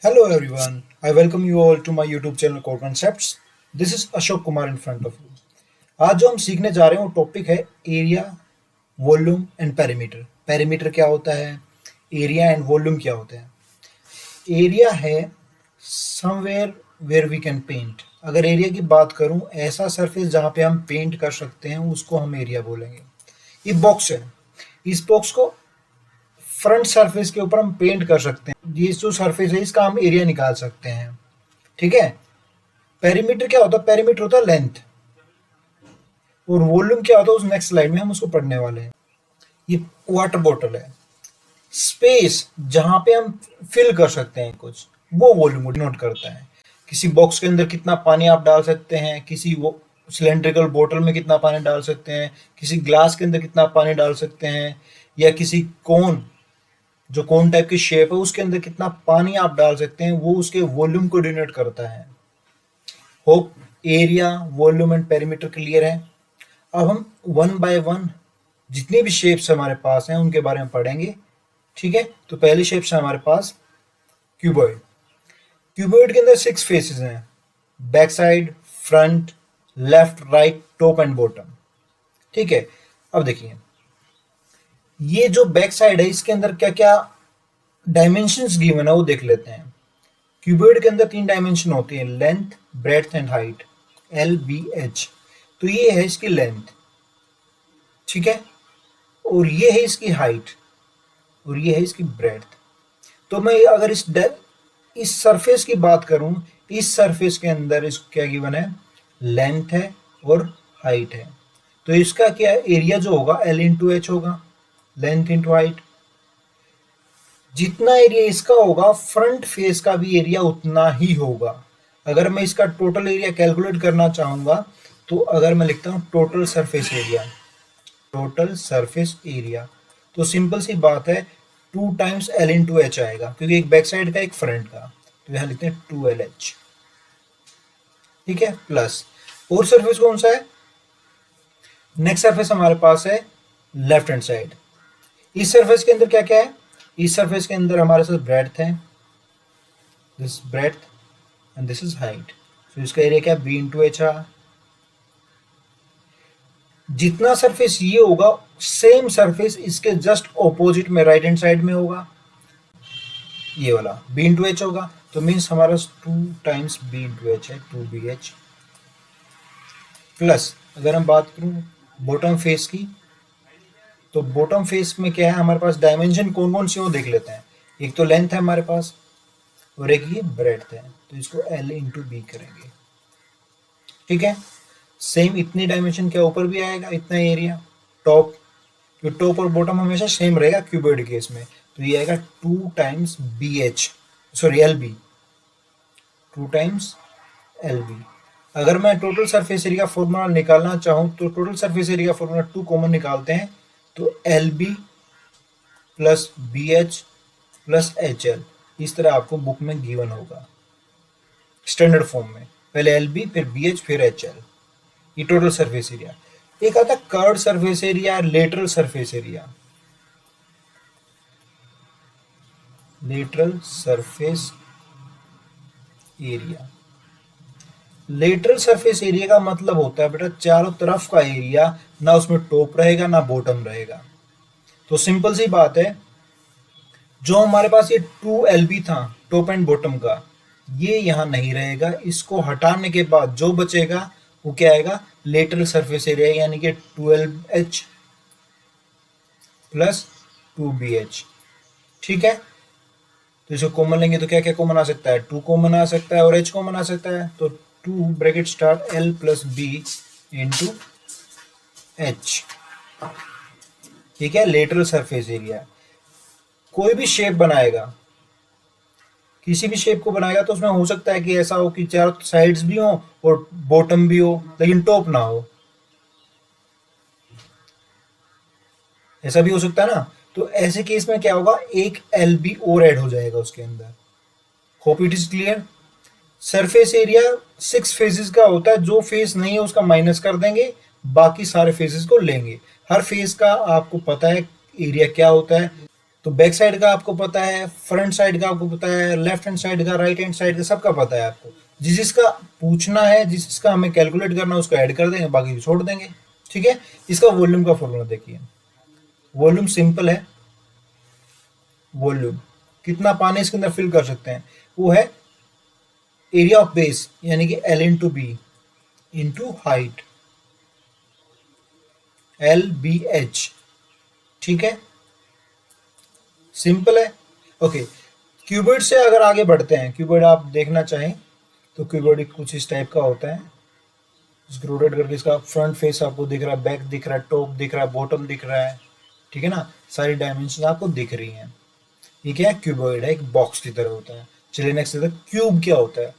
Hello everyone, I welcome you all to my YouTube channel Core Concepts. This is Ashok Kumar in front of you. आज जो हम सीखने जा रहे हैं वो टॉपिक है area, volume and perimeter. Perimeter क्या होता है, एरिया एंड वॉल्यूम क्या होता है। एरिया है somewhere where we can paint. अगर एरिया की बात करूं, ऐसा सरफेस जहां पे हम पेंट कर सकते हैं उसको हम एरिया बोलेंगे। ये बॉक्स है, इस बॉक्स को फ्रंट सरफेस के ऊपर हम पेंट कर सकते हैं। ये जो सरफेस है इसका हम एरिया निकाल सकते हैं, ठीक है। पेरीमीटर क्या होता है, पेरीमीटर होता है लेंथ, और वॉल्यूम क्या होता है उस नेक्स्ट स्लाइड में हम उसको पढ़ने वाले हैं। ये वाटर बॉटल है, स्पेस जहां पे हम फिल कर सकते हैं कुछ, वो वॉल्यूम को डिनोट करता है। किसी बॉक्स के अंदर कितना पानी आप डाल सकते हैं, किसी वो सिलेंड्रिकल बोतल में कितना पानी डाल सकते हैं, किसी ग्लास के अंदर कितना पानी डाल सकते हैं, या किसी कोन, जो कोन टाइप की शेप है उसके अंदर कितना पानी आप डाल सकते हैं, वो उसके वॉल्यूम को डिनोट करता है। Hope area, volume and perimeter clear है। अब हम वन बाय वन जितनी भी शेप्स हमारे पास हैं उनके बारे में पढ़ेंगे, ठीक है। तो पहली शेप्स है हमारे पास क्यूबॉइड। क्यूबॉइड के अंदर 6 फेसेस हैं, back side, front, left, right, top and bottom, ठीक है। अब देखिए, ये जो बैक साइड है इसके अंदर क्या क्या डायमेंशंस गिवन है वो देख लेते हैं। क्यूबॉइड के अंदर 3 डायमेंशन होती हैं, length, breadth and height, LBH। तो ये है इसकी लेंथ, ठीक है, और ये है इसकी हाइट, और ये है इसकी ब्रेड्थ। तो मैं अगर इस सरफेस की बात करूं, इस सरफेस के अंदर इसको क्या गिवन है, लेंथ है और हाइट है। तो इसका क्या एरिया जो होगा L इंटू एच होगा, लेंथ इंटू हाइट। जितना एरिया इसका होगा फ्रंट फेस का भी एरिया उतना ही होगा। अगर मैं इसका टोटल एरिया कैलकुलेट करना चाहूंगा तो अगर मैं लिखता हूं total surface area, total surface area, तो सिंपल सी बात है 2 टाइम्स L इंटू एच आएगा, क्योंकि एक बैक साइड का एक फ्रंट का। तो यहां लिखते हैं 2LH, ठीक है, प्लस और सरफेस कौन सा है, नेक्स्ट सरफेस हमारे पास है लेफ्ट हैंड साइड। इस सरफेस के अंदर क्या क्या है, इस सरफेस के अंदर हमारे साथ ब्रेड्थ है, this breadth and this is height. तो इसका एरिया क्या है, B इंटू एच। जितना सरफेस ये होगा सेम सरफेस इसके जस्ट ऑपोजिट में राइट हैंड साइड में होगा, ये वाला B इंटू एच होगा। तो मीन्स हमारा 2 टाइम्स B इंटू एच है, 2BH। प्लस अगर हम बात करूं बॉटम फेस की, तो बॉटम फेस में क्या है हमारे पास, डायमेंशन कौन कौन सी हो देख लेते हैं। एक तो लेंथ है हमारे पास, और एक ये ब्रेड्थ है, तो इसको L इंटू B करेंगे, ठीक है। सेम इतनी डायमेंशन क्या ऊपर भी आएगा, इतना एरिया टॉप, तो टॉप और बॉटम हमेशा सेम रहेगा क्यूबॉइड केस में। तो ये आएगा 2 times BH, sorry LB, 2 times LB। अगर मैं टोटल सरफेस एरिया का फॉर्मूला निकालना चाहूँ तो टोटल सरफेस एरिया का फॉर्मूला 2 कॉमन निकालते हैं, तो LB plus BH plus HL, इस तरह आपको बुक में गिवन होगा स्टैंडर्ड फॉर्म में, पहले LB फिर BH फिर HL। ये टोटल सरफेस एरिया। एक आता है curved surface area, lateral surface area. Lateral surface area, lateral surface area का मतलब होता है बेटा चारों तरफ का एरिया, ना उसमें टॉप रहेगा ना बॉटम रहेगा। तो सिंपल सी बात है, जो हमारे पास ये 2LB था टॉप एंड बॉटम का, ये यहां नहीं रहेगा। इसको हटाने के बाद जो बचेगा वो क्या आएगा, लेटरल सरफेस एरिया, यानी कि 12H प्लस 2BH, ठीक है। तो इसको कॉमन लेंगे तो क्या क्या कॉमन आ सकता है, 2 कॉमन आ सकता है और H कॉमन आ सकता है। तो 2 bracket start L plus B into H, ठीक है, लेटरल सरफेस एरिया। कोई भी शेप बनाएगा, किसी भी शेप को बनाएगा तो उसमें हो सकता है कि ऐसा हो कि चारों साइड्स भी हो और बॉटम भी हो लेकिन टॉप ना हो, ऐसा भी हो सकता है ना। तो ऐसे केस में क्या होगा, एक LB और ऐड हो जाएगा उसके अंदर। Hope it is clear. Surface area 6 phases का होता है, जो फेस नहीं है उसका माइनस कर देंगे, बाकी सारे फेजेस को लेंगे। हर फेस का आपको पता है एरिया क्या होता है, तो बैक साइड का आपको पता है, फ्रंट साइड का आपको पता है, लेफ्ट हैंड साइड का, राइट हैंड साइड का, सबका पता है आपको। जिस जिसका पूछना है, जिस जिसका हमें कैलकुलेट करना है उसको ऐड कर देंगे, बाकी को छोड़ देंगे। ठीक है। इसका वॉल्यूम का फॉर्मूला देखिए। वॉल्यूम सिंपल है। वॉल्यूम कितना पानी इसके अंदर फिल कर सकते हैं, वो है एरिया ऑफ बेस यानी कि L into B into height, L B H. ठीक है, सिंपल है। ओके, क्यूबिड से अगर आगे बढ़ते हैं, क्यूबिड आप देखना चाहें तो क्यूबिड कुछ इस टाइप का होता है। इसको रोटेट करके इसका फ्रंट फेस आपको दिख रहा है, बैक दिख रहा है, टॉप दिख रहा है, बॉटम दिख रहा है। ठीक है ना, सारी डायमेंशन आपको दिख रही हैं। ये क्या है, क्यूबॉइड है, एक बॉक्स की तरह होता है। चलिए नेक्स्ट देखते हैं क्यूब क्या होता है।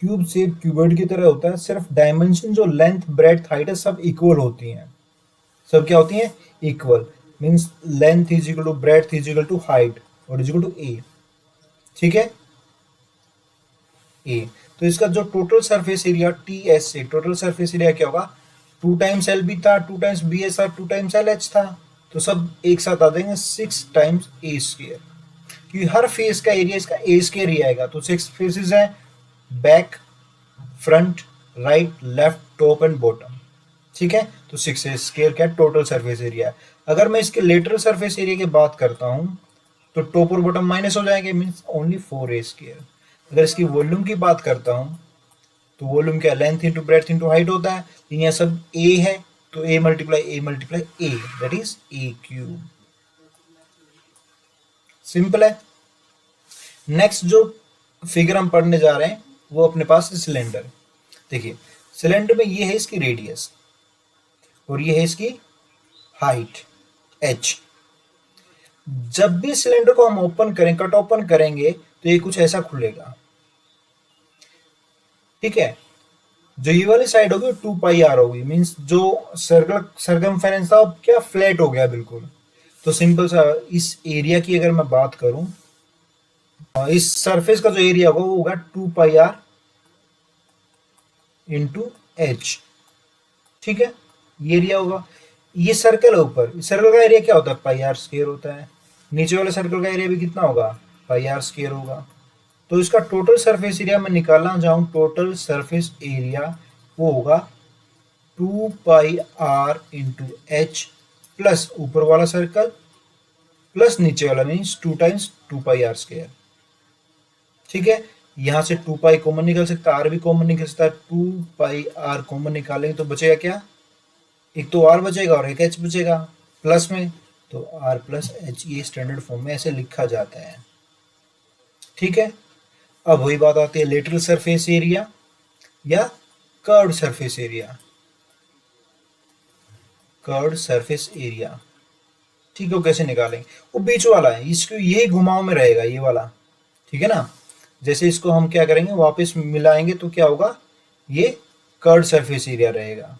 क्यूब शेप क्यूबॉइड की तरह होता है, सिर्फ डायमेंशन जो लेंथ ब्रेड्थ हाइट है सब इक्वल होती हैं। सब क्या होती हैं, equal. Means length is equal to breadth is equal to height और इज इक्वल टू ए। ठीक है, ए। तो इसका जो total surface area T S से, टोटल सरफेस एरिया क्या होगा, 2 टाइम्स एल बी था, 2 टाइम्स बी एस था, 2 टाइम्स एल एच था। तो सब एक साथ आ जाएंगे 6 टाइम्स ए स्क्र, क्योंकि हर फेस का एरिया इसका ए स्क्र ही आएगा। तो 6 फेसेस हैं, back, front, right, left, top and bottom. ठीक है, तो 6 ए स्क्र क्या टोटल सरफेस एरिया। अगर मैं इसके लेटरल सरफेस एरिया की बात करता हूं तो टॉप और बॉटम माइनस हो जाएंगे, मीन्स ओनली 4 ए स्क्र। अगर इसकी वॉल्यूम की बात करता हूं तो वॉल्यूम क्या, length into breadth into height होता है। यहाँ सब ए है तो a multiply a, that is a cube. Simple है। नेक्स्ट जो फिगर हम पढ़ने जा रहे हैं वो अपने पास है सिलेंडर। देखिए, सिलेंडर में ये है इसकी रेडियस और ये है इसकी हाइट एच। जब भी सिलेंडर को हम ओपन करें, कट ओपन करेंगे तो ये कुछ ऐसा खुलेगा। ठीक है, जो ये वाली साइड होगी 2 पाई आर होगी, मीन्स जो सर्कल सरकमफेरेंस था अब क्या फ्लैट हो गया बिल्कुल। तो सिंपल सा इस एरिया की अगर मैं बात करूं, इस सरफेस का जो एरिया होगा वो होगा 2 पाई आर इंटू एच। ठीक है, ये एरिया होगा। ये सर्कल है ऊपर, सर्कल का एरिया क्या होता है, पाई आर स्क्वायर होता है। नीचे वाले सर्कल का एरिया भी कितना होगा, पाई आर स्क्वायर होगा। तो इसका टोटल सरफेस एरिया मैं निकालना चाहूं, टोटल सरफेस एरिया वो होगा 2 pi are into H plus ऊपर वाला सर्कल प्लस नीचे वाला, means 2 times 2 pi are square. ठीक है, यहां से 2 पाई कॉमन निकल सकता है, आर भी कॉमन निकल सकता है। 2 पाई आर कॉमन निकालेंगे तो बचेगा क्या, एक तो आर बचेगा और एक एच बचेगा प्लस में, तो आर प्लस एच, ये स्टैंडर्ड फॉर्म में ऐसे लिखा जाता है। ठीक है, अब वही बात आती है लेटरल सरफेस एरिया या curved surface area. Curved surface area, ठीक है, वो कैसे निकालेंगे, वो बीच वाला है, इसको ये घुमाव में रहेगा ये वाला। ठीक है ना, जैसे इसको हम क्या करेंगे वापस मिलाएंगे तो क्या होगा, ये कर्व्ड सरफेस एरिया रहेगा।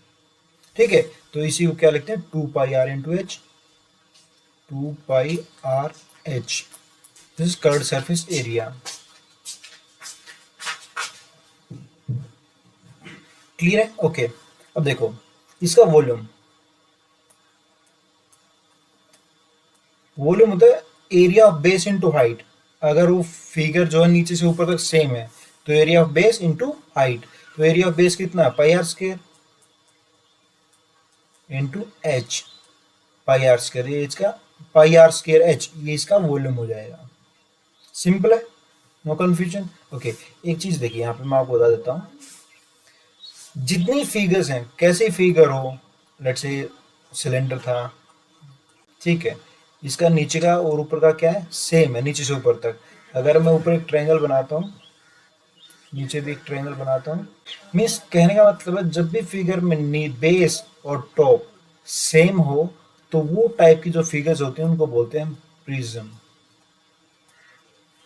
ठीक है, तो इसी को क्या लिखते हैं, 2 pi are into h, 2 pi r h, this is curved surface area. Clear है, ओके। अब देखो इसका वॉल्यूम, वॉल्यूम होता है area of base into height. अगर वो फिगर जो है नीचे से ऊपर तक सेम है तो area of base into height. तो एरिया ऑफ बेस कितना है, pi are square into h, pi are square, ये इसका पाई आर स्क्वायर एच, ये इसका वॉल्यूम हो जाएगा। सिंपल है, नो कंफ्यूजन। ओके, एक चीज देखिए यहाँ पे मैं आपको बता देता हूँ, जितनी फिगर्स हैं, कैसे फिगर हो, लेट्स से सिलेंडर था, ठीक है, इसका नीचे का और ऊपर का क्या है, सेम है नीचे से ऊपर तक। अगर मैं ऊपर एक ट्रायंगल बनाता हूँ, नीचे भी एक ट्रायंगल बनाता हूँ, मीन्स कहने का मतलब है जब भी फिगर में बेस और टॉप सेम हो तो वो टाइप की जो फिगर्स होती हैं उनको बोलते हैं प्रिज्म।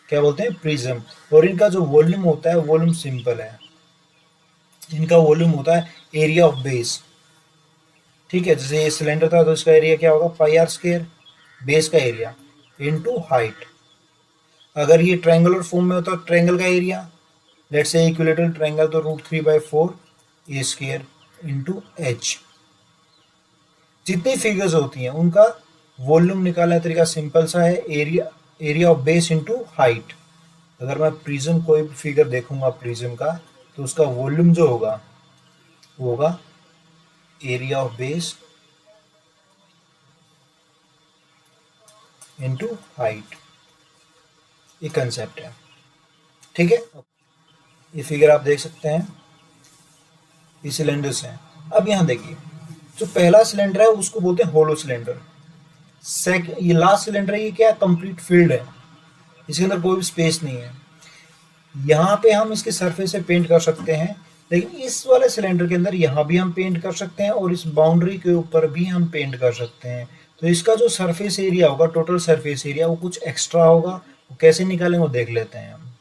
क्या बोलते हैं, प्रिज्म। और इनका जो वॉल्यूम होता है, वॉल्यूम सिंपल है, इनका वॉल्यूम होता है एरिया ऑफ बेस। ठीक है, जैसे ये सिलेंडर था तो इसका एरिया क्या होगा, पाई आर स्क्वायर, बेस का एरिया इनटू हाइट। अगर ये ट्रायंगुलर फॉर्म में होता है ट्रायंगल का area, let's say equilateral triangle, तो √3/4 ए स्क्वायर इंटू एच। जितनी फिगर्स होती हैं उनका वॉल्यूम निकालने का तरीका सिंपल सा है, area of base into height. अगर मैं प्रिज्म कोई भी फिगर देखूंगा प्रिज्म का, तो उसका वॉल्यूम जो होगा वो होगा area of base into height. ये कंसेप्ट है, ठीक है। ये फिगर आप देख सकते हैं, ये सिलेंडर्स हैं। अब यहाँ देखिए, जो पहला सिलेंडर है उसको बोलते हैं होलो सिलेंडर। ये लास्ट सिलेंडर है, ये क्या कंप्लीट फील्ड है, इसके अंदर कोई भी स्पेस नहीं है। यहाँ पे हम इसके सरफेस से पेंट कर सकते हैं, लेकिन इस वाले सिलेंडर के अंदर यहाँ भी हम पेंट कर सकते हैं और इस बाउंड्री के ऊपर भी हम पेंट कर सकते हैं। तो इसका जो सरफेस एरिया होगा, टोटल सरफेस एरिया, वो कुछ एक्स्ट्रा होगा। वो कैसे निकालेंगे वो देख लेते हैं हम,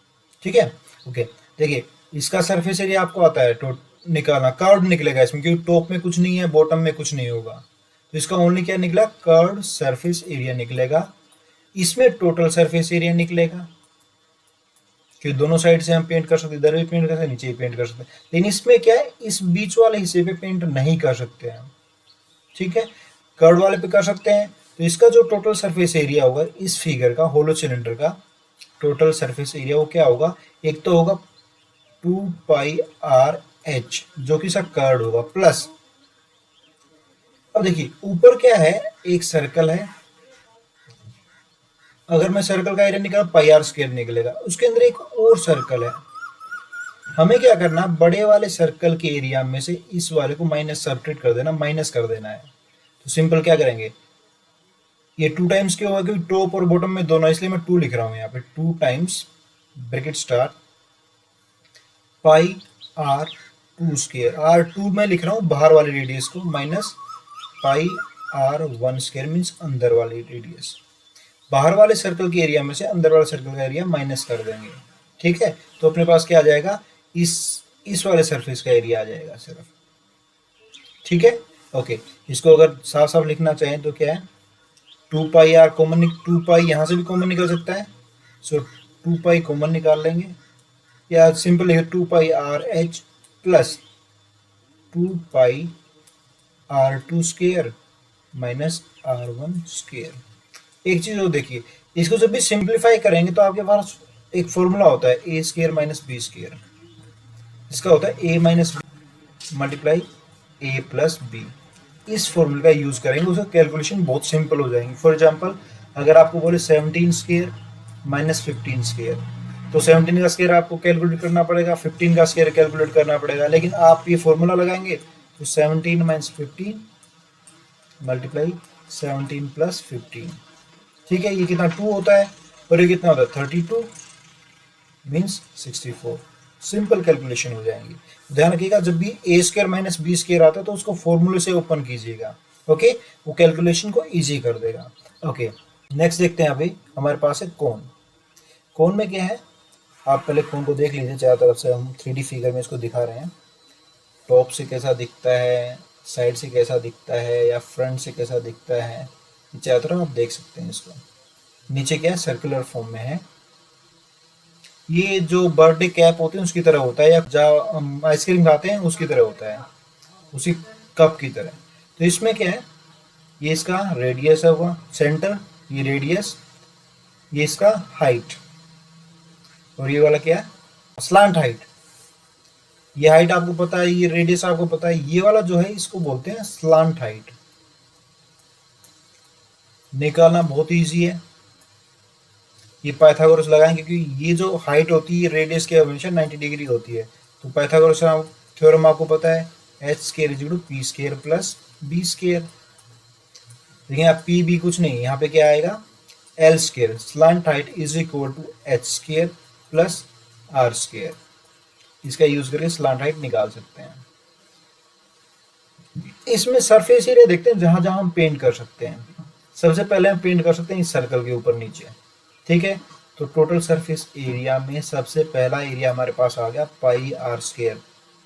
ठीक है। ओके, देखिए इसका सरफेस एरिया आपको आता है निकालना, कर्व निकलेगा इसमें, क्योंकि टॉप में कुछ नहीं है, बॉटम में कुछ नहीं होगा। तो इसका ओनली क्या निकला, कर्व सरफेस एरिया निकलेगा। इसमें टोटल सरफेस एरिया निकलेगा, कि दोनों साइड से हम पेंट कर सकते हैं, इधर भी पेंट कर सकते हैं, नीचे भी पेंट कर सकते हैं। लेकिन इसमें क्या है, इस बीच वाले हिस्से पे पेंट नहीं कर सकते हैं, ठीक है। कर्व वाले पे कर सकते हैं। तो इसका जो टोटल सरफेस एरिया होगा इस फिगर का, होलो सिलेंडर का टोटल सरफेस एरिया, वो क्या होगा, एक तो होगा 2πr/h जो कि इसका कर्व होगा, प्लस अब देखिए ऊपर क्या है, एक सर्कल है। अगर मैं सर्कल का एरिया निकाल, πr² निकलेगा। उसके अंदर एक और सर्कल है। हमें क्या करना, बड़े वाले सर्कल के एरिया में से इस वाले को माइनस सब्ट्रैक्ट कर देना, माइनस कर देना है। तो सिंपल क्या करेंगे, ये 2 टाइम्स क्यों होगा, क्योंकि टॉप और बॉटम में दोनों, इसलिए मैं 2 लिख रहा हूं यहाँ पे। 2 times bracket start πr² r2 में लिख रहा हूँ बाहर वाली रेडियस को, माइनस πr1² मीन्स अंदर वाली रेडियस। बाहर वाले सर्कल के एरिया में से अंदर वाले सर्कल का एरिया माइनस कर देंगे, ठीक है। तो अपने पास क्या आ जाएगा, इस वाले सरफेस का एरिया आ जाएगा सिर्फ, ठीक है। ओके, इसको अगर साफ साफ लिखना चाहें तो क्या है, 2πr कॉमन, 2π यहाँ से भी कॉमन निकल सकता है। सो 2π कॉमन निकाल लेंगे, या सिंपल लिखे 2πrh plus 2πr2² minus r1²। एक चीज और देखिए, इसको जब भी सिंप्लीफाई करेंगे तो आपके पास एक फॉर्मूला होता है a² माइनस b²। इसका होता है a minus B multiply a plus B. इस फॉर्मूले का यूज करेंगे, उसका कैलकुलेशन बहुत सिंपल हो जाएंगी। फॉर एग्जांपल अगर आपको बोले 17² माइनस 15², तो 17 का स्क्वायर आपको कैलकुलेट करना पड़ेगा, 15 का स्क्वायर कैलकुलेट करना पड़ेगा। लेकिन आप ये फॉर्मूला लगाएंगे तो 17 माइनस 15 मल्टीप्लाई 17 प्लस 15, ठीक है। ये कितना 2 होता है और ये कितना होता है 32 मीन्स 64। सिंपल कैलकुलेशन हो जाएंगी। ध्यान रखिएगा, जब भी a² माइनस b² आता है तो उसको फॉर्मूले से ओपन कीजिएगा, ओके। वो कैलकुलेशन को इजी कर देगा। ओके, नेक्स्ट देखते हैं। अभी हमारे पास है कोन। कोन में क्या है, आप पहले कोन को देख लीजिए। चारों तरफ से हम 3D फिगर में इसको दिखा रहे हैं। टॉप से कैसा दिखता है, साइड से कैसा दिखता है, या फ्रंट से कैसा दिखता है, चारों तरफ आप देख सकते हैं इसको। नीचे क्या है, सर्कुलर फॉर्म में है। ये जो बर्थडे कैप होते हैं उसकी तरह होता है, या जहाँ हम आइसक्रीम खाते हैं उसकी तरह होता है, उसी कप की तरह। तो इसमें क्या है, ये इसका रेडियस होगा सेंटर, ये रेडियस, ये इसका हाइट, और ये वाला क्या है, स्लांट हाइट। ये हाइट आपको पता है, ये रेडियस आपको पता है। ये वाला जो है इसको बोलते हैं स्लांट हाइट। निकालना बहुत इजी है। ये पाइथागोरस लगाएंगे, क्योंकि ये जो हाइट होती है रेडियस के हमेशा 90 डिग्री होती है। तो पाइथागोरस थ्योरम आपको पता है, h² = p² प्लस b²। देखिए आप p b कुछ नहीं, यहाँ पे क्या आएगा, l²। Slant height is equal to h² plus r²। इसका यूज करके स्लांट हाइट निकाल सकते हैं। इसमें सरफेस एरिया देखते हैं, जहां जहां हम पेंट कर सकते हैं। सबसे पहले हम पेंट कर सकते हैं इस सर्कल के ऊपर नीचे, ठीक है। तो टोटल सरफेस एरिया में सबसे पहला एरिया हमारे पास आ गया πr²,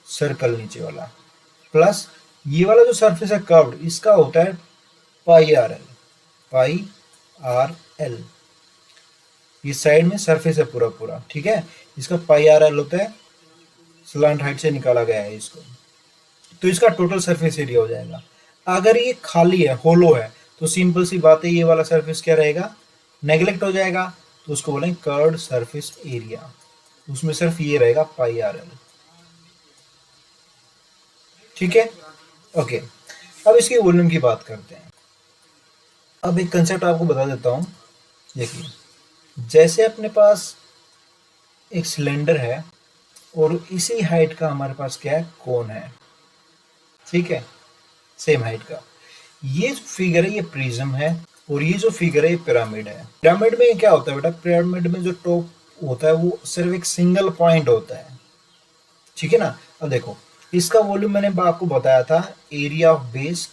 सर्कल नीचे वाला, प्लस ये वाला जो सरफेस है कर्व्ड, इसका होता है πrl। ये साइड में सरफेस है पूरा पूरा, ठीक है। इसका πrl होता है, स्लांट हाइट से निकाला गया है इसको। तो इसका टोटल सरफेस एरिया हो जाएगा। अगर ये खाली है, होलो है, तो तो सिंपल सी बात है, ये वाला सरफेस क्या रहेगा, नेग्लेक्ट हो जाएगा, तो उसको बोलेंगे कर्व्ड सरफेस एरिया। उसमें सिर्फ ये रहेगा पाई आर एल। ठीक है, ओके। अब इसके वॉल्यूम की बात करते हैं। अब एक कंसेप्ट आपको बता देता हूं। देखिए, जैसे अपने पास एक सिलेंडर है और इसी हाइट का हमारे पास क्या है, कोन है। ठीक है, सेम हाइट का। ये जो फिगर है ये प्रिज्म है, और ये जो फिगर है ये पिरामिड है। पिरामिड में क्या होता है बेटा, पिरामिड में जो टॉप होता है वो सिर्फ एक सिंगल पॉइंट होता है। ठीक है ना। अब देखो, इसका वॉल्यूम मैंने आपको बताया था, area of base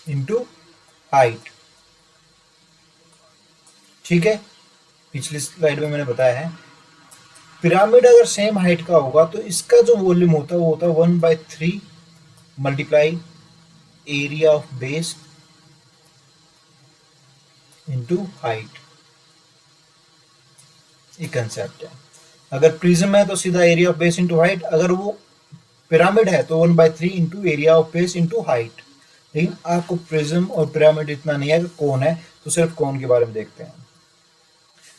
into height. ठीक है, पिछली स्लाइड में मैंने बताया है। पिरामिड अगर सेम हाइट का होगा तो इसका जो वॉल्यूम होता है वो होता है 1/3 multiply area of base into height. ये कंसेप्ट है। अगर प्रिज्म है तो सीधा area of base into height, अगर वो पिरामिड है तो 1/3 into area of base into height. लेकिन आपको प्रिज्म और पिरामिड इतना नहीं है कि कौन है, तो सिर्फ कौन के बारे में देखते हैं।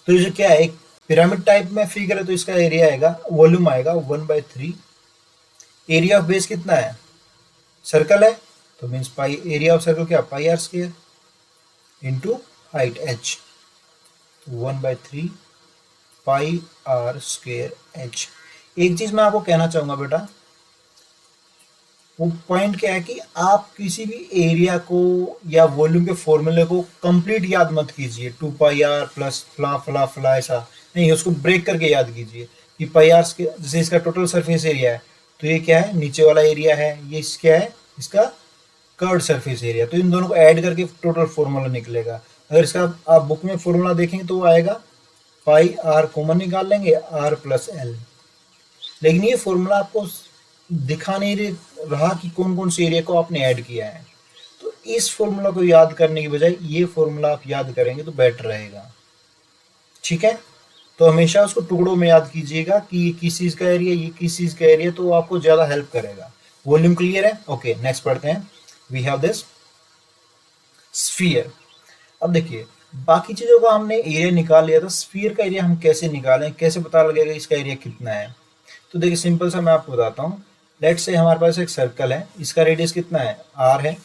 तो ये क्या है, एक पिरामिड टाइप में फिगर है, तो इसका एरिया आएगा, वॉल्यूम आएगा 1/3। एरिया ऑफ बेस कितना है, सर्कल है, तो means pi, area of circle क्या, pi are square into height h, 1/3 pi are square h. एक चीज मैं आपको कहना चाहूंगा बेटा, वो पॉइंट क्या है कि आप किसी भी एरिया को या वॉल्यूम के फॉर्मूले को कंप्लीट याद मत कीजिए, 2 पाई आर प्लस फला फला फला, ऐसा नहीं, उसको ब्रेक करके याद कीजिए कि पाई आर के, जैसे इसका टोटल सरफेस एरिया है, तो ये क्या है, नीचे वाला एरिया है, ये क्या है, इसका कर्व्ड सरफेस एरिया। तो इन दोनों को ऐड करके टोटल फॉर्मूला निकलेगा। अगर इसका आप बुक में फॉर्मूला देखेंगे तो वो आएगा, पाई आर कॉमन निकाल लेंगे, आर प्लस एल। लेकिन ये फॉर्मूला आपको दिखा नहीं रहा कि कौन कौन से एरिया को आपने ऐड किया है। तो इस फॉर्मूला को याद करने की बजाय ये फॉर्मूला आप याद करेंगे तो बेटर रहेगा। ठीक है, तो हमेशा उसको टुकड़ों में याद कीजिएगा कि ये किस चीज का एरिया, ये किस चीज का एरिया, तो आपको ज्यादा हेल्प करेगा। वॉल्यूम क्लियर है, ओके। नेक्स्ट पढ़ते हैं। We have this sphere. अब देखिए, बाकी चीजों का हमने एरिया निकाल लिया था, स्फीयर का एरिया हम कैसे निकालें, कैसे पता लगेगा इसका एरिया कितना है। तो देखिए, सिंपल सा मैं आपको बताता हूँ। लेट से हमारे पास एक सर्कल है, इसका रेडियस कितना है, आर है।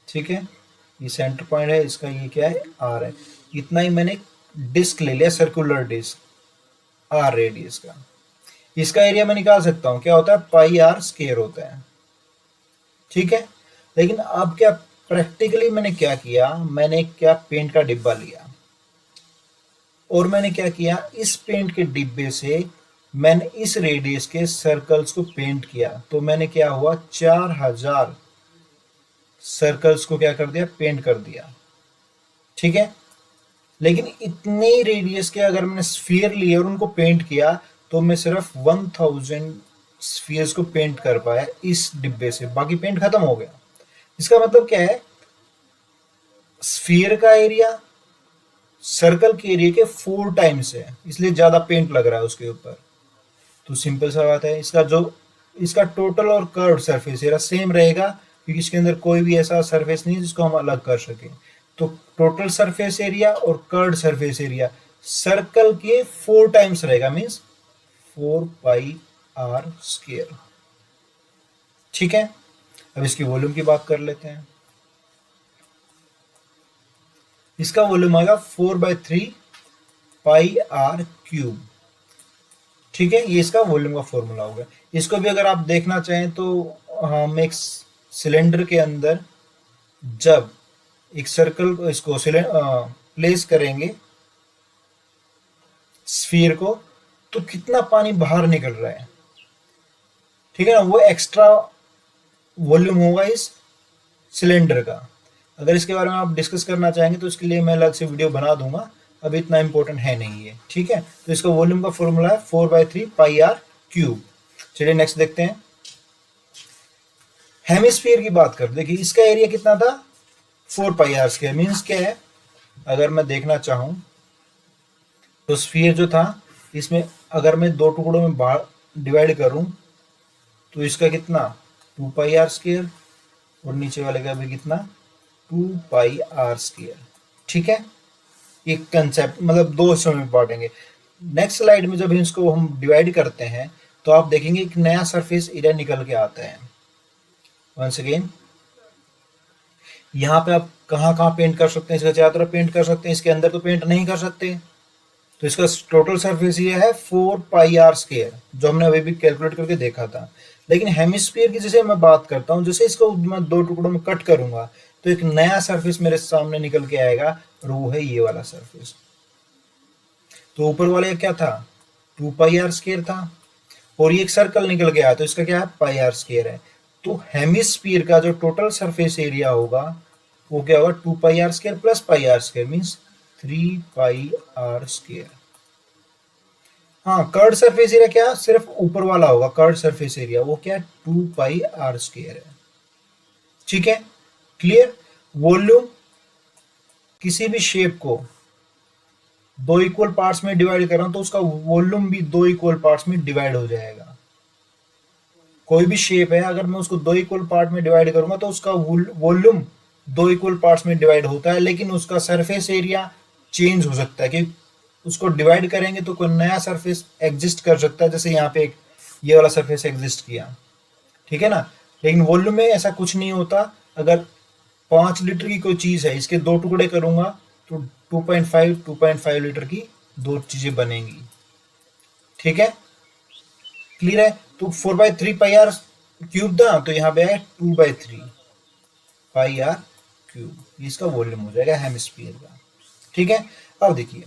ठीक है, ये सेंटर पॉइंट है इसका, ये क्या है, आर है। इतना ही मैंने डिस्क ले लिया, सर्कुलर डिस्क, आर रेडियस का। इसका एरिया मैं निकाल सकता हूँ, क्या होता है, पाई आर स्क्वायर होता है। ठीक है, लेकिन अब क्या प्रैक्टिकली मैंने क्या किया, मैंने क्या पेंट का डिब्बा लिया और मैंने क्या किया, इस पेंट के डिब्बे से मैंने इस रेडियस के सर्कल्स को पेंट किया। तो मैंने क्या हुआ, 4000 सर्कल्स को क्या कर दिया, पेंट कर दिया। ठीक है, लेकिन इतने रेडियस के अगर मैंने स्फीयर लिए और उनको पेंट किया, तो मैं सिर्फ 1000 स्फीयर्स को पेंट कर पाया इस डिब्बे से, बाकी पेंट खत्म हो गया। इसका मतलब क्या है, स्फीयर का एरिया सर्कल के एरिया के 4 टाइम्स है, इसलिए ज्यादा पेंट लग रहा है उसके ऊपर। तो सिंपल सा बात है, इसका टोटल और कर्व सरफेस एरिया सेम रहेगा, क्योंकि इसके अंदर कोई भी ऐसा सरफेस नहीं है जिसको हम अलग कर सके। तो टोटल सरफेस एरिया और कर्व सरफेस एरिया सर्कल के 4 टाइम्स रहेगा, मीन्स 4 पाई आर स्क्वायर। ठीक है, अब इसकी वॉल्यूम की बात कर लेते हैं। इसका वॉल्यूम आएगा 4/3 पाई आर क्यूब। ठीक है, ये इसका वॉल्यूम का फॉर्मूला होगा। इसको भी अगर आप देखना चाहें तो हम एक सिलेंडर के अंदर जब एक सर्कल को इसको प्लेस करेंगे स्फीयर को, तो कितना पानी बाहर निकल रहा है, ठीक है ना, वो एक्स्ट्रा वॉल्यूम होगा इस सिलेंडर का। अगर इसके बारे में आप डिस्कस करना चाहेंगे तो इसके लिए मैं अलग से वीडियो बना दूंगा, अभी इतना इंपॉर्टेंट है नहीं है। ठीक है, तो इसका वॉल्यूम का फॉर्मूला है 4/3 पाई आर क्यूब। चलिए नेक्स्ट देखते हैं। हेमिस्फीयर की बात कर, देखिए इसका एरिया कितना था, 4 पाई आर स्क्वायर। मीन्स क्या है, अगर मैं देखना चाहूं तो स्फीयर जो था, इसमें अगर मैं 2 टुकड़ों में डिवाइड करूं तो इसका कितना 2 पाई r स्क्वायर, और नीचे वाले का भी कितना 2 पाई r स्क्वायर। ठीक है, ये कंसेप्ट मतलब दो हिस्सों में बांटेंगे। नेक्स्ट स्लाइड में जब इसको हम डिवाइड करते हैं तो आप देखेंगे एक नया सरफेस एरिया निकल के आता है। वंस अगेन यहाँ पे आप कहाँ कहाँ पेंट कर सकते हैं, इसका चारों तरफ पेंट कर सकते हैं, इसके अंदर तो पेंट नहीं कर सकते। तो इसका टोटल सरफेस ये है 4 पाई r स्क्वायर, जो हमने अभी भी कैलकुलेट करके देखा था। लेकिन हेमिस्फीयर की जैसे मैं बात करता हूँ, जैसे इसको मैं दो टुकड़ों में कट करूंगा तो एक नया सरफेस मेरे सामने निकल के आएगा, और वो है ये वाला सरफेस। तो ऊपर वाले का क्या था 2 पाई r स्क्वायर था, और ये एक सर्कल निकल के आया तो इसका क्या है पाई r स्क्वायर है। तो हेमिस्फीयर का जो टोटल सरफेस एरिया होगा वो क्या होगा 2 पाई r square plus pi r square means 3 पाई r स्क्वायर। हाँ, कर्ड सरफेस एरिया क्या सिर्फ ऊपर वाला होगा, कर्ड सरफेस एरिया वो क्या 2 पाई r स्क्वायर है। ठीक है, क्लियर। वॉल्यूम किसी भी शेप को दो इक्वल पार्ट्स में डिवाइड कर रहा हूं तो उसका वॉल्यूम भी दो इक्वल पार्ट्स में डिवाइड हो जाएगा। कोई भी शेप है अगर मैं उसको दो इक्वल पार्ट में डिवाइड करूंगा तो उसका वॉल्यूम दो इक्वल पार्ट्स में डिवाइड होता है, लेकिन उसका सरफेस एरिया चेंज हो सकता है कि उसको डिवाइड करेंगे तो कोई नया सरफेस एग्जिस्ट कर सकता है, जैसे यहाँ पे एक ये वाला सरफेस एग्जिस्ट किया। ठीक है ना, लेकिन वॉल्यूम में ऐसा कुछ नहीं होता। अगर 5 लीटर की कोई चीज है, इसके दो टुकड़े करूंगा तो 2.5 लीटर की दो चीजें बनेंगी। ठीक है, क्लियर है। तो 4/3 पाई r क्यूब था, तो यहाँ पे है 2/3 पाई r क्यूब, इसका वॉल्यूम हो जाएगा हेमिस्फीयर का। ठीक है, अब देखिए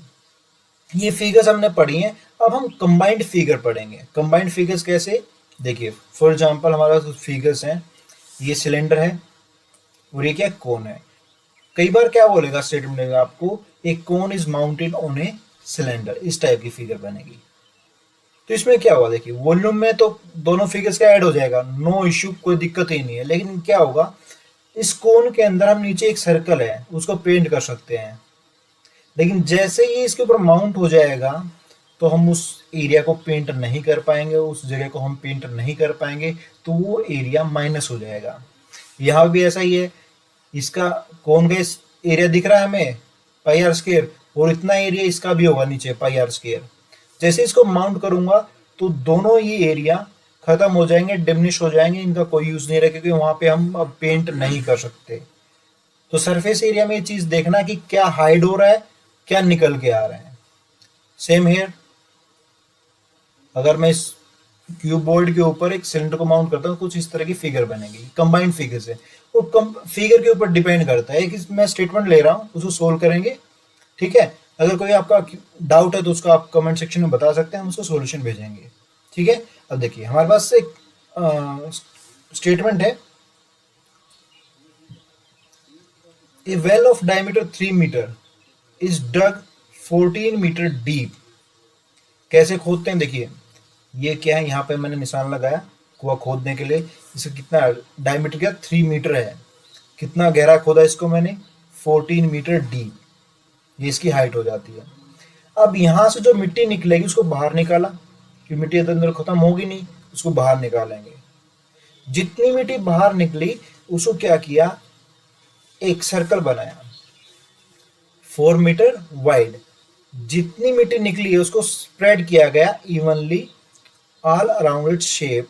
ये फिगर्स हमने पढ़ी हैं, अब हम कंबाइंड फिगर पढ़ेंगे। कंबाइंड फिगर्स कैसे, देखिए फॉर एग्जांपल हमारे पास फिगर्स हैं, ये सिलेंडर है और ये क्या कोन है। कई बार क्या बोलेगा स्टेटमेंट में आपको, एक cone is mounted on a cylinder, इस टाइप की फिगर बनेगी। तो इसमें क्या होगा, देखिए वॉल्यूम में तो दोनों फिगर्स का ऐड हो जाएगा, नो इश्यू, कोई दिक्कत ही नहीं है। लेकिन क्या होगा, इस कोन के अंदर हम नीचे एक सर्कल है उसको पेंट कर सकते हैं, लेकिन जैसे ही इसके ऊपर माउंट हो जाएगा तो हम उस एरिया को पेंट नहीं कर पाएंगे, उस जगह को हम पेंट नहीं कर पाएंगे, तो वो एरिया माइनस हो जाएगा। यहाँ भी ऐसा ही है, इसका कोन का एरिया दिख रहा है हमें पाई r स्क्वायर, और इतना एरिया इसका भी होगा नीचे पाई r स्क्वायर। जैसे इसको माउंट करूंगा तो दोनों ही एरिया खत्म हो जाएंगे, डिमिनिश हो जाएंगे, इनका कोई यूज नहीं रहेगा क्योंकि वहां पे हम अब पेंट नहीं कर सकते। तो सरफेस एरिया में ये चीज देखना कि क्या हाइड हो रहा है, क्या निकल के आ रहा है। सेम हेयर, अगर मैं इस क्यूब बोर्ड के ऊपर एक सिलेंडर को माउंट करता हूँ कुछ इस तरह की फिगर बनेगी। कंबाइंड फिगर्स है, वो फिगर के ऊपर डिपेंड करता है कि मैं स्टेटमेंट ले रहा हूँ उसको सोल्व करेंगे। ठीक है, अगर कोई आपका डाउट है तो उसको आप कमेंट सेक्शन में बता सकते हैं, हम उसको सॉल्यूशन भेजेंगे। ठीक है, अब देखिए हमारे पास एक स्टेटमेंट है, a well of diameter 3 metre is dug 14 metre deep. कैसे खोदते हैं, देखिए ये क्या है, यहाँ पे मैंने निशान लगाया कुआं खोदने के लिए। इसका कितना डायमीटर, क्या 3 मीटर है। कितना गहरा खोदा इसको मैंने 14 मीटर डीप, ये इसकी हाइट हो जाती है। अब यहाँ से जो मिट्टी निकलेगी उसको बाहर निकाला, कि मिट्टी अंदर खत्म होगी नहीं, उसको बाहर निकालेंगे। जितनी मिट्टी बाहर निकली उसको क्या किया, एक सर्कल बनाया 4 मीटर वाइड। जितनी मिट्टी निकली है उसको स्प्रेड किया गया evenly all around its shape,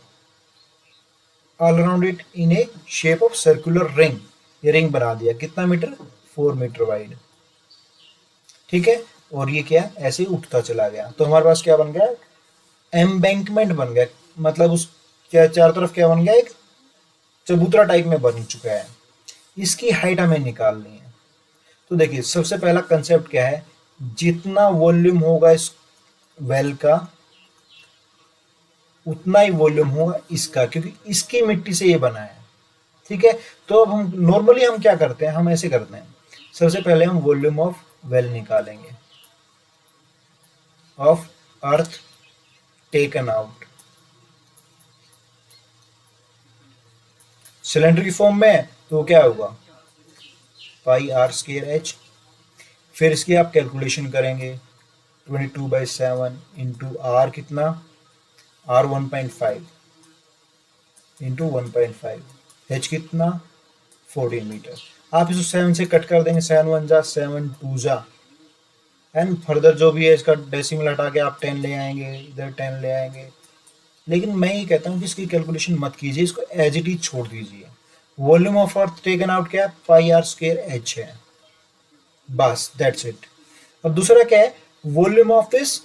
all around it in A shape of circular ring. ये रिंग बना दिया, कितना मीटर 4 मीटर वाइड। ठीक है, और ये क्या ऐसे ही उठता चला गया, तो हमारे पास क्या बन गया, एम्बैंकमेंट बन गया। मतलब उस क्या चारों तरफ क्या बन गया, एक चबूतरा टाइप में बन चुका है। इसकी हाइट हमें निकालनी है। तो देखिए सबसे पहला कंसेप्ट क्या है, जितना वॉल्यूम होगा इस वेल का उतना ही वॉल्यूम होगा इसका, क्योंकि इसकी मिट्टी से ये बना है। ठीक है, तो अब हम नॉर्मली हम क्या करते हैं, हम ऐसे करते हैं, सबसे पहले हम वॉल्यूम ऑफ वेल निकालेंगे, of earth taken out. Cylinder की फॉर्म में तो क्या होगा पाई r स्क्वायर h। फिर इसकी आप कैलकुलेशन करेंगे 22/7 इंटू आर, कितना r 1.5, इंटू 1.5, एच कितना 14 मीटर। आप इसको 7 से कट कर देंगे, 7 1 जा 7 2 जा, एंड फर्दर जो भी है इसका डेसिमल हटा के आप 10 ले आएंगे, इधर 10 ले आएंगे। लेकिन मैं ये कहता हूँ कि इसकी कैलकुलेशन मत कीजिए, इसको एज इट इज छोड़ दीजिए। Volume of earth taken out क्या है, पाई आर स्क्वायर एच है, बस दैट्स इट। अब दूसरा क्या है, वॉल्यूम ऑफ दिस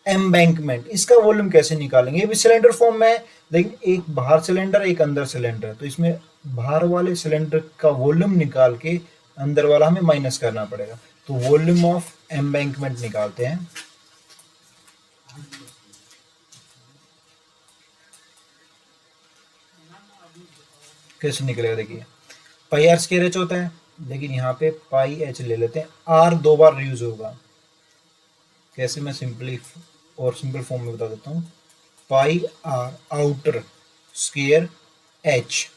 एम्बैंकमेंट, इसका वॉल्यूम कैसे निकालेंगे, ये भी सिलेंडर फॉर्म में है, लेकिन एक बाहर सिलेंडर एक अंदर सिलेंडर, तो इसमें बाहर वाले सिलेंडर का वॉल्यूम निकाल के अंदर वाला हमें माइनस करना पड़ेगा। तो वॉल्यूम ऑफ एम्बैंकमेंट निकालते हैं। कैसे निकलेगा, देखिए पाई आर स्क्वायर एच होता है, लेकिन यहाँ पे पाई एच ले लेते हैं, आर 2 बार यूज होगा। कैसे, मैं सिंपल फॉर्म में बता देता हूँ। Pi r outer square h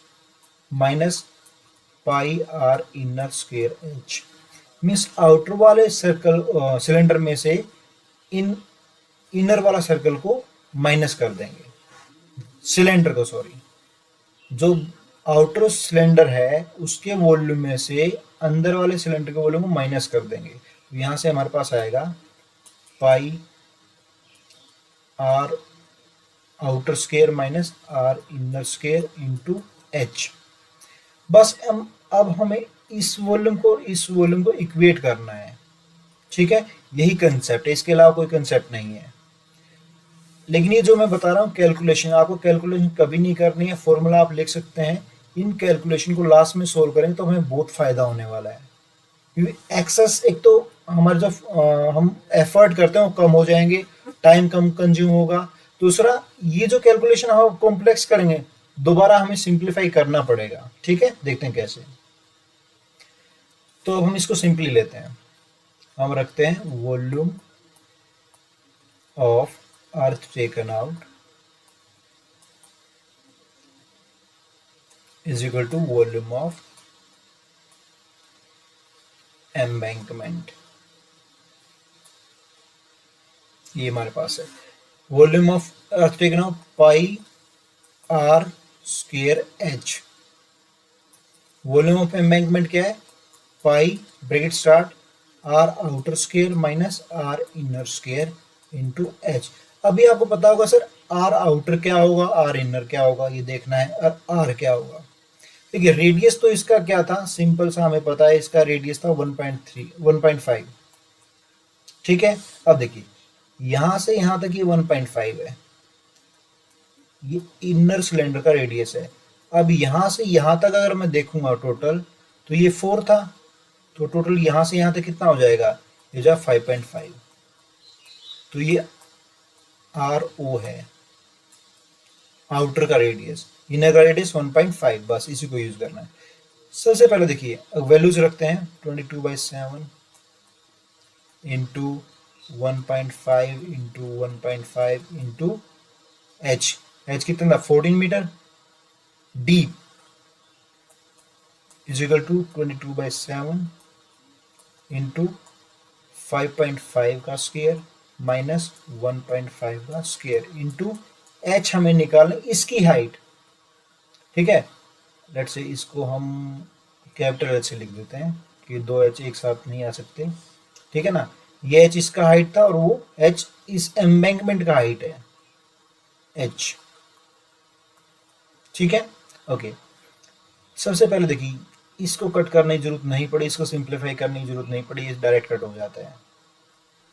minus pi r inner square h, means outer वाले सर्कल सिलेंडर में से इनर वाला सर्कल को माइनस कर देंगे, सिलेंडर को, सॉरी, जो आउटर सिलेंडर है उसके वॉल्यूम में से अंदर वाले सिलेंडर के वॉल्यूम को माइनस कर देंगे। तो यहां से हमारे पास आएगा pi r outer square minus r inner square into h. बस अब हमें इस वॉल्यूम को इक्वेट करना है, ठीक है, यही कंसेप्ट है, इसके अलावा कोई कंसेप्ट नहीं है। लेकिन ये जो मैं बता रहा हूँ कैलकुलेशन, आपको कैलकुलेशन कभी नहीं करनी है, फॉर्मूला आप लिख सकते हैं, इन कैलकुलेशन को लास्ट में सोल्व करेंगे तो हमें बहुत फायदा होने वाला है। क्योंकि एक्सेस, एक तो हमारा जो हम एफर्ट करते हैं वो कम हो जाएंगे, टाइम कम कंज्यूम होगा। दूसरा, ये जो कैलकुलेशन हम कॉम्प्लेक्स करेंगे दोबारा हमें सिंप्लीफाई करना पड़ेगा, ठीक है, देखते हैं कैसे। तो अब हम इसको सिंपली लेते हैं, हम रखते हैं volume of earth taken out is equal to volume of embankment। ये हमारे पास है volume of earth taken out pi are square h. Volume of embankment क्या है, pi bracket start r outer square minus r inner square into h. अभी आपको पता होगा सर आर आउटर क्या होगा, आर इनर क्या होगा, ये देखना है, और आर क्या होगा। देखिए रेडियस तो इसका क्या था, सिंपल सा हमें पता है, इसका रेडियस था 1.5, ठीक है। अब देखिए यहां से यहां तक ये 1.5 है, ये इनर सिलेंडर का रेडियस है। अब यहां से यहां तक अगर मैं देखूंगा टोटल, तो ये 4 था, तो टोटल यहां से यहां तक कितना हो जाएगा, ये जा 5.5। तो ये आर ओ है, आउटर का रेडियस, इनर का रेडियस 1.5, बस इसी को यूज करना है। सबसे पहले देखिए वैल्यूज रखते हैं, 22/7 into 1.5 into 1.5 into H, H कितना था 14 metre, D is equal to 22/7 into 5.5 का स्क्वायर माइनस 1.5 का स्क्वायर इंटू एच हमें निकालना इसकी हाइट, ठीक है। लेट्स से इसको हम कैपिटल एच से लिख देते हैं कि 2 एच एक साथ नहीं आ सकते, ठीक है ना। ये एच इसका हाइट था और वो एच इस एम्बैंकमेंट का हाइट है, एच, ठीक है, ओके। सबसे पहले देखिए इसको कट करने की जरूरत नहीं पड़ी, इसको सिंप्लीफाई करने की जरूरत नहीं पड़ी, ये डायरेक्ट कट हो जाता है,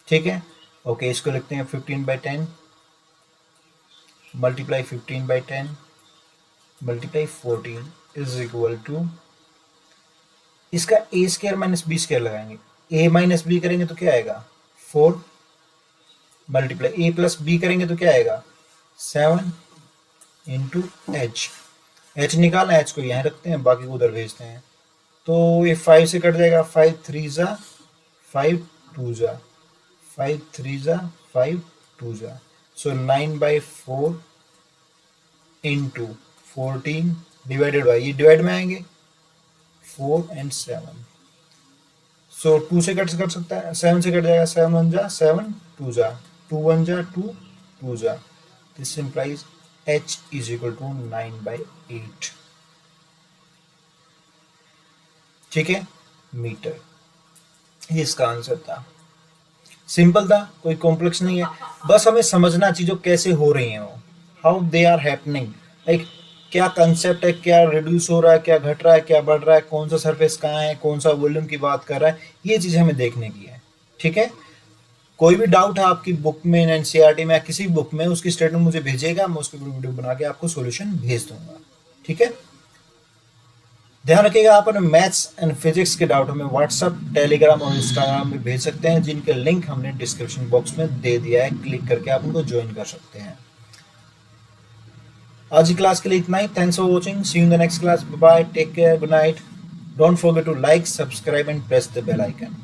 ठीक है, ओके। इसको लिखते हैं 15/10 multiply 15/10 multiply 14 is equal to, इसका A square minus B square लगाएंगे, ए माइनस बी करेंगे तो क्या आएगा 4 मल्टीप्लाई ए प्लस बी करेंगे तो क्या आएगा 7 इंटू एच, एच निकालना, एच को यहाँ रखते हैं, बाकी को उधर भेजते हैं। तो ये 5 से कट जाएगा, 5 3 जा 5 2 जा 5 3 जा 5 2 जा, सो 9/4 इंटू 14 डिवाइडेड बाई, ये डिवाइड में आएंगे 4 एंड 7, सो 2 से कट सकता है, 7 से कट जाएगा, 7 1 जा 7 2 जा 2 1 जा 2 2 जा, this implies h is equal to 9/8। ठीक है, मीटर। ये इसका आंसर था। सिंपल था, कोई कॉम्प्लेक्स नहीं है, बस हमें समझना चीजों कैसे हो रही हैं वो, how they are happening, like क्या कंसेप्ट है, क्या रिड्यूस हो रहा है, क्या घट रहा है, क्या बढ़ रहा है, कौन सा सरफेस कहाँ है, कौन सा वॉल्यूम की बात कर रहा है, ये चीजें हमें देखने की है। ठीक है, कोई भी डाउट है आपकी बुक में, एनसीईआरटी में या किसी बुक में, उसकी स्टेटमेंट मुझे भेजिएगा, मैं उसके ऊपर वीडियो बना के आपको सॉल्यूशन भेज दूंगा। ठीक है, ध्यान रखिएगा, आप अपने मैथ्स एंड फिजिक्स के डाउट हमें व्हाट्सएप, टेलीग्राम और इंस्टाग्राम में भेज सकते हैं, जिनके लिंक हमने डिस्क्रिप्शन बॉक्स में दे दिया है, क्लिक करके आप उनको ज्वाइन कर सकते हैं। आज की क्लास के लिए इतना ही। Thanks for watching, see you in the next class, bye, take care, good night. Don't forget to like, subscribe and press the bell icon.